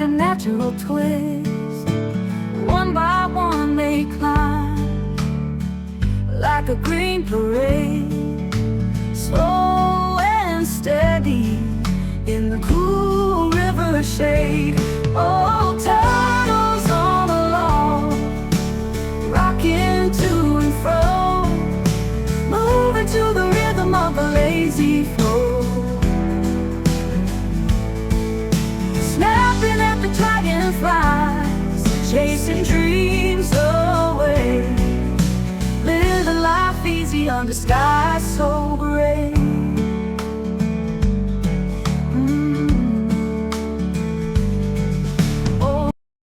a natural twist. One by one they climb like a green parade, slow and steady in the cool river shade. Oh, turtles on the lawn, rocking to and fro, moving to the rhythm of a lazy flow, snapping at the dragonflies, chasing dreams away, living life easy under skies so gray.